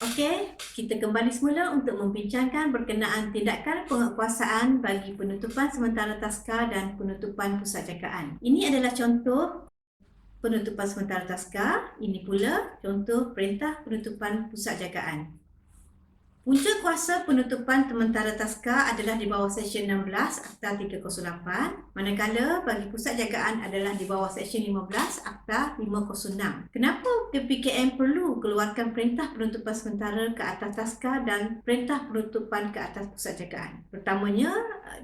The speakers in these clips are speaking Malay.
Okey, kita kembali semula untuk membincangkan berkenaan tindakan penguatkuasaan bagi penutupan sementara taska dan penutupan pusat jagaan. Ini adalah contoh penutupan sementara taska, ini pula contoh perintah penutupan pusat jagaan. Punca kuasa penutupan sementara taska adalah di bawah Seksyen 16 Akta 308, manakala bagi pusat jagaan adalah di bawah Seksyen 15 Akta 506. Kenapa PPKM perlu keluarkan perintah penutupan sementara ke atas taska dan perintah penutupan ke atas pusat jagaan? Pertamanya,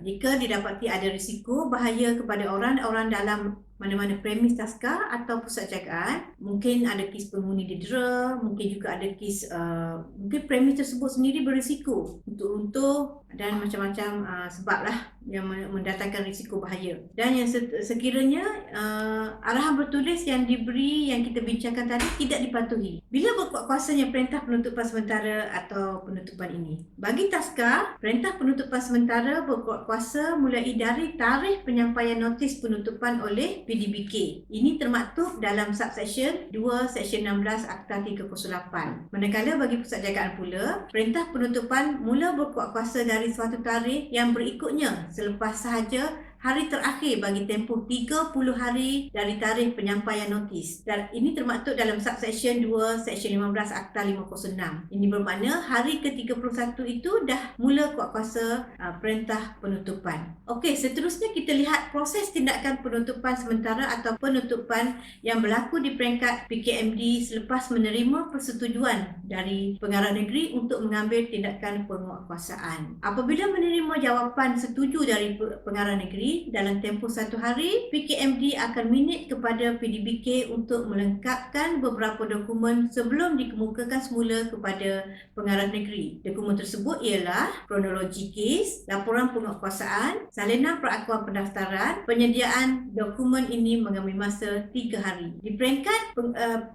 jika didapati ada risiko bahaya kepada orang-orang dalam mana-mana premis taska atau pusat jagaan, mungkin ada kes penghuni didera, mungkin juga ada kes mungkin premis tersebut sendiri berisiko untuk runtuh dan macam-macam sebablah yang mendatangkan risiko bahaya. Dan yang sekiranya arahan bertulis yang diberi, yang kita bincangkan tadi tidak dipatuhi. Bila berkuat kuasanya perintah penutupan sementara atau penutupan ini? Bagi taska, perintah penutupan sementara berkuat kuasa mulai dari tarikh penyampaian notis penutupan oleh PDBK. Ini termaktub dalam subsection 2 Seksyen 16 Akta 308. Manakala bagi pusat jagaan pula, perintah penutupan mula berkuat kuasa dari suatu tarikh yang berikutnya selepas sahaja hari terakhir bagi tempoh 30 hari dari tarikh penyampaian notis. Dan ini termaktub dalam subsection 2 Seksyen 15 Akta 506. Ini bermakna hari ke-31 itu dah mula kuat kuasa perintah penutupan. Okey, seterusnya kita lihat proses tindakan penutupan sementara atau penutupan yang berlaku di peringkat PKMD selepas menerima persetujuan dari pengarah negeri untuk mengambil tindakan penguatkuasaan. Apabila menerima jawapan setuju dari pengarah negeri, dalam tempoh 1 hari, PKMD akan minit kepada PDBK untuk melengkapkan beberapa dokumen sebelum dikemukakan semula kepada pengarah negeri. Dokumen tersebut ialah kronologi kes, laporan penguatkuasaan, salinan perakuan pendaftaran. Penyediaan dokumen ini mengambil masa 3 hari. Di peringkat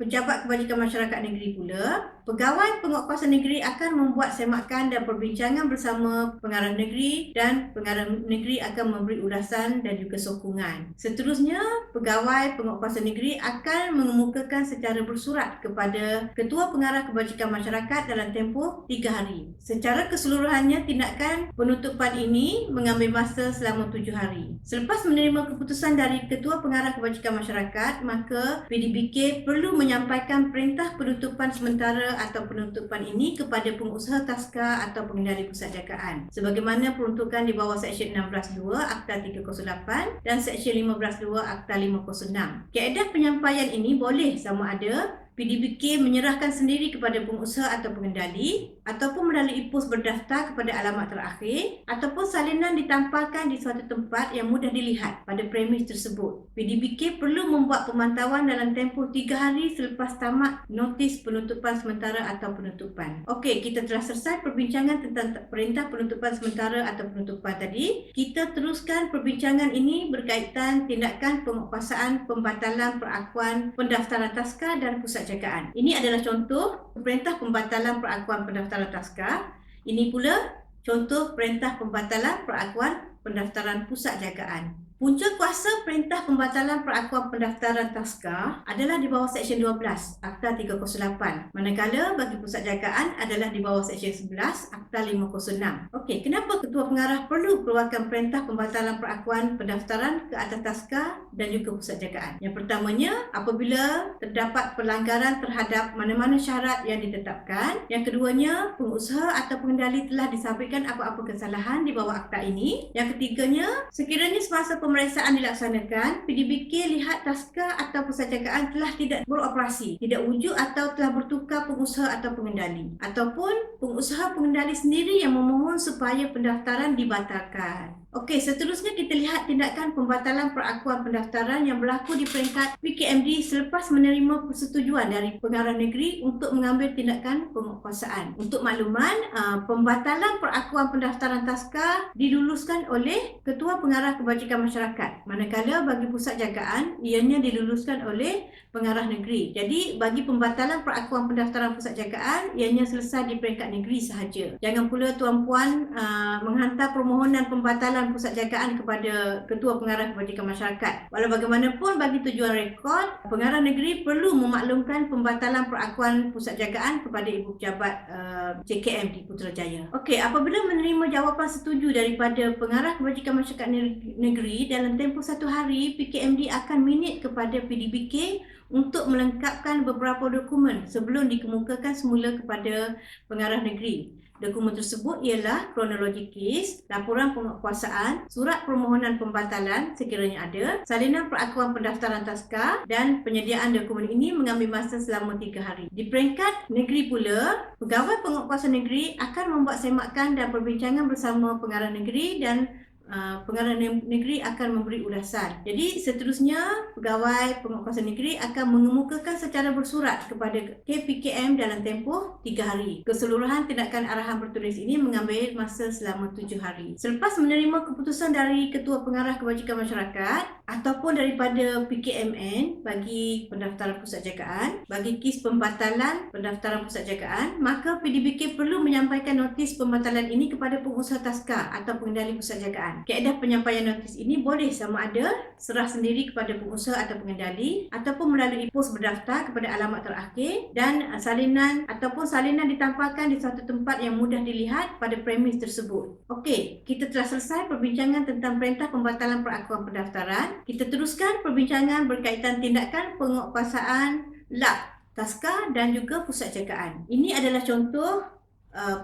Pejabat Kebajikan Masyarakat Negeri pula, pegawai penguatkuasaan negeri akan membuat semakan dan perbincangan bersama pengarah negeri dan pengarah negeri akan memberi ulasan dan juga sokongan. Seterusnya, pegawai penguatkuasaan negeri akan mengemukakan secara bersurat kepada Ketua Pengarah Kebajikan Masyarakat dalam tempoh 3 hari. Secara keseluruhannya, tindakan penutupan ini mengambil masa selama 7 hari. Selepas menerima keputusan dari Ketua Pengarah Kebajikan Masyarakat, maka PDBK perlu menyampaikan perintah penutupan sementara atau penutupan ini kepada pengusaha taska atau pengendali pusat jagaan. Sebagaimana peruntukan di bawah Seksyen 16.2 Akta 308 dan Seksyen 15.2 Akta 506. Kaedah penyampaian ini boleh sama ada PDBK menyerahkan sendiri kepada pengusaha atau pengendali ataupun melalui pos berdaftar kepada alamat terakhir ataupun salinan ditampalkan di suatu tempat yang mudah dilihat pada premis tersebut. PDBK perlu membuat pemantauan dalam tempoh 3 hari selepas tamat notis penutupan sementara atau penutupan. Okey, kita telah selesai perbincangan tentang perintah penutupan sementara atau penutupan tadi. Kita teruskan perbincangan ini berkaitan tindakan penguatkuasaan pembatalan perakuan pendaftaran taska dan pusat jagaan. Ini adalah contoh perintah pembatalan perakuan pendaftaran taska. Ini pula contoh perintah pembatalan perakuan pendaftaran pusat jagaan. Punca kuasa perintah pembatalan perakuan pendaftaran taska adalah di bawah Seksyen 12 Akta 308, manakala bagi pusat jagaan adalah di bawah Seksyen 11 Akta 506. Okey, kenapa Ketua Pengarah perlu keluarkan perintah pembatalan perakuan pendaftaran ke atas taska dan juga pusat jagaan? Yang pertamanya, apabila terdapat pelanggaran terhadap mana-mana syarat yang ditetapkan. Yang keduanya, pengusaha atau pengendali telah disabitkan apa-apa kesalahan di bawah akta ini. Yang ketiganya, sekiranya semasa pemeriksaan dilaksanakan, PDBK lihat taska atau pusat jagaan telah tidak beroperasi, tidak wujud atau telah bertukar pengusaha atau pengendali, ataupun pengusaha pengendali sendiri yang memohon supaya pendaftaran dibatalkan. Okey, seterusnya kita lihat tindakan pembatalan perakuan pendaftaran yang berlaku di peringkat PKMD selepas menerima persetujuan dari pengarah negeri untuk mengambil tindakan penguatkuasaan. Untuk makluman, pembatalan perakuan pendaftaran taska diluluskan oleh Ketua Pengarah Kebajikan Masyarakat, manakala bagi pusat jagaan ianya diluluskan oleh pengarah negeri. Jadi bagi pembatalan perakuan pendaftaran pusat jagaan ianya selesai di peringkat negeri sahaja. Jangan pula tuan-puan menghantar permohonan pembatalan laporan pusat jagaan kepada Ketua Pengarah Kebajikan Masyarakat. Walau bagaimanapun, bagi tujuan rekod, Pengarah Negeri perlu memaklumkan pembatalan perakuan pusat jagaan kepada Ibu Pejabat JKM di Putrajaya. Okey, apabila menerima jawapan setuju daripada Pengarah Kebajikan Masyarakat Negeri, dalam tempoh 1 hari, PKMD akan minit kepada PDBK untuk melengkapkan beberapa dokumen sebelum dikemukakan semula kepada Pengarah Negeri. Dokumen tersebut ialah kronologi kes, laporan penguatkuasaan, surat permohonan pembatalan sekiranya ada, salinan perakuan pendaftaran taska, dan penyediaan dokumen ini mengambil masa selama 3 hari. Di peringkat negeri pula, Pegawai Penguatkuasaan Negeri akan membuat semakan dan perbincangan bersama Pengarah Negeri dan Pengarah Negeri akan memberi ulasan. Jadi seterusnya, Pegawai Penguatkuasaan Negeri akan mengemukakan secara bersurat kepada KPKM dalam tempoh 3 hari. Keseluruhan tindakan arahan bertulis ini mengambil masa selama 7 hari. Selepas menerima keputusan dari Ketua Pengarah Kebajikan Masyarakat ataupun daripada PKMN bagi pendaftaran pusat jagaan, bagi kes pembatalan pendaftaran pusat jagaan, maka PDBK perlu menyampaikan notis pembatalan ini kepada pengusaha taska atau pengendali pusat jagaan. Kaedah penyampaian notis ini boleh sama ada serah sendiri kepada pengusaha atau pengendali ataupun melalui pos berdaftar kepada alamat terakhir, dan salinan ditampalkan di suatu tempat yang mudah dilihat pada premis tersebut. Okey, kita telah selesai perbincangan tentang perintah pembatalan perakuan pendaftaran. Kita teruskan perbincangan berkaitan tindakan penguatkuasaan LAK, taska dan juga pusat jagaan. Ini adalah contoh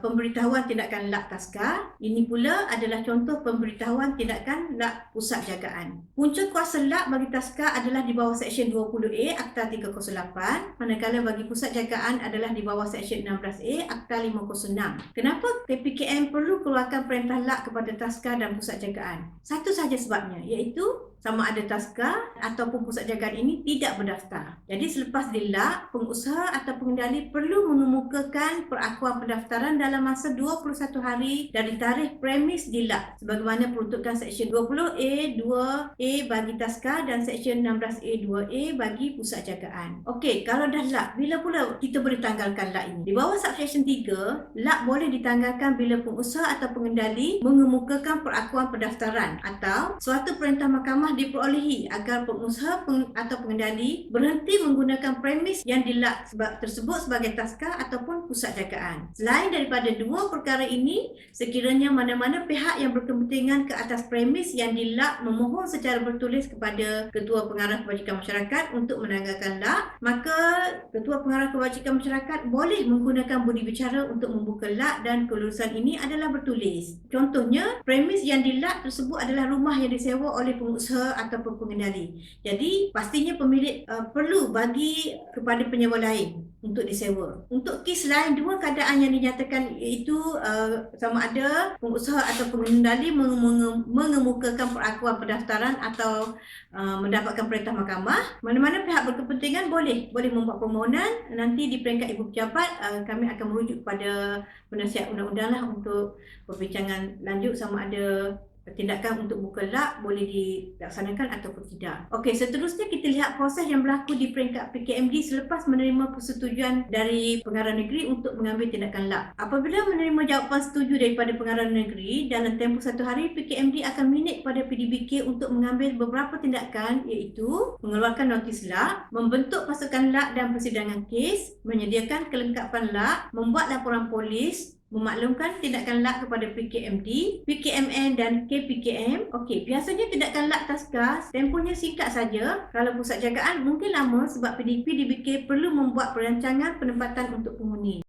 pemberitahuan tindakan LAK taska. Ini pula adalah contoh pemberitahuan tindakan LAK pusat jagaan. Punca kuasa LAK bagi taska adalah di bawah Seksyen 20A Akta 308, manakala bagi pusat jagaan adalah di bawah Seksyen 16A Akta 506. Kenapa KPKM perlu keluarkan perintah LAK kepada taska dan pusat jagaan? Satu sahaja sebabnya, iaitu sama ada taska ataupun pusat jagaan ini tidak berdaftar. Jadi selepas dilak, pengusaha atau pengendali perlu mengemukakan perakuan pendaftaran dalam masa 21 hari dari tarikh premis dilak, sebagaimana peruntukan Seksyen 20A 2A bagi taska dan Seksyen 16A 2A bagi pusat jagaan. Okey, kalau dah lak, bila pula kita boleh tanggalkan lak ini? Di bawah Subseksyen 3, lak boleh ditanggalkan bila pengusaha atau pengendali mengemukakan perakuan pendaftaran atau suatu perintah mahkamah diperolehi agar pengusaha atau pengendali berhenti menggunakan premis yang dilak tersebut sebagai taska ataupun pusat jagaan. Selain daripada dua perkara ini, sekiranya mana-mana pihak yang berkepentingan ke atas premis yang dilak memohon secara bertulis kepada Ketua Pengarah Kebajikan Masyarakat untuk menanggalkan lak, maka Ketua Pengarah Kebajikan Masyarakat boleh menggunakan budi bicara untuk membuka lak, dan kelulusan ini adalah bertulis. Contohnya, premis yang dilak tersebut adalah rumah yang disewa oleh pengusaha ataupun pengendali. Jadi pastinya pemilik perlu bagi kepada penyewa lain untuk disewa. Untuk kes lain, dua keadaan yang dinyatakan, iaitu sama ada pengusaha atau pengendali mengemukakan perakuan pendaftaran atau mendapatkan perintah mahkamah. Mana-mana pihak berkepentingan boleh membuat permohonan. Nanti di peringkat Ibu Pejabat kami akan merujuk kepada penasihat undang-undang lah untuk perbincangan lanjut sama ada tindakan untuk buka lak boleh dilaksanakan ataupun tidak. Okey, seterusnya kita lihat proses yang berlaku di peringkat PKMD selepas menerima persetujuan dari Pengarah Negeri untuk mengambil tindakan lak. Apabila menerima jawapan setuju daripada Pengarah Negeri, dalam tempoh 1 hari PKMD akan minit pada PDBK untuk mengambil beberapa tindakan, iaitu mengeluarkan notis lak, membentuk pasukan lak dan persidangan kes, menyediakan kelengkapan lak, membuat laporan polis, memaklumkan tindakan lak kepada PKMD, PKMN dan KPKM. Okey, biasanya tindakan lak taska tempohnya singkat saja. Kalau pusat jagaan mungkin lama sebab PDBK perlu membuat perancangan penempatan untuk penghuni.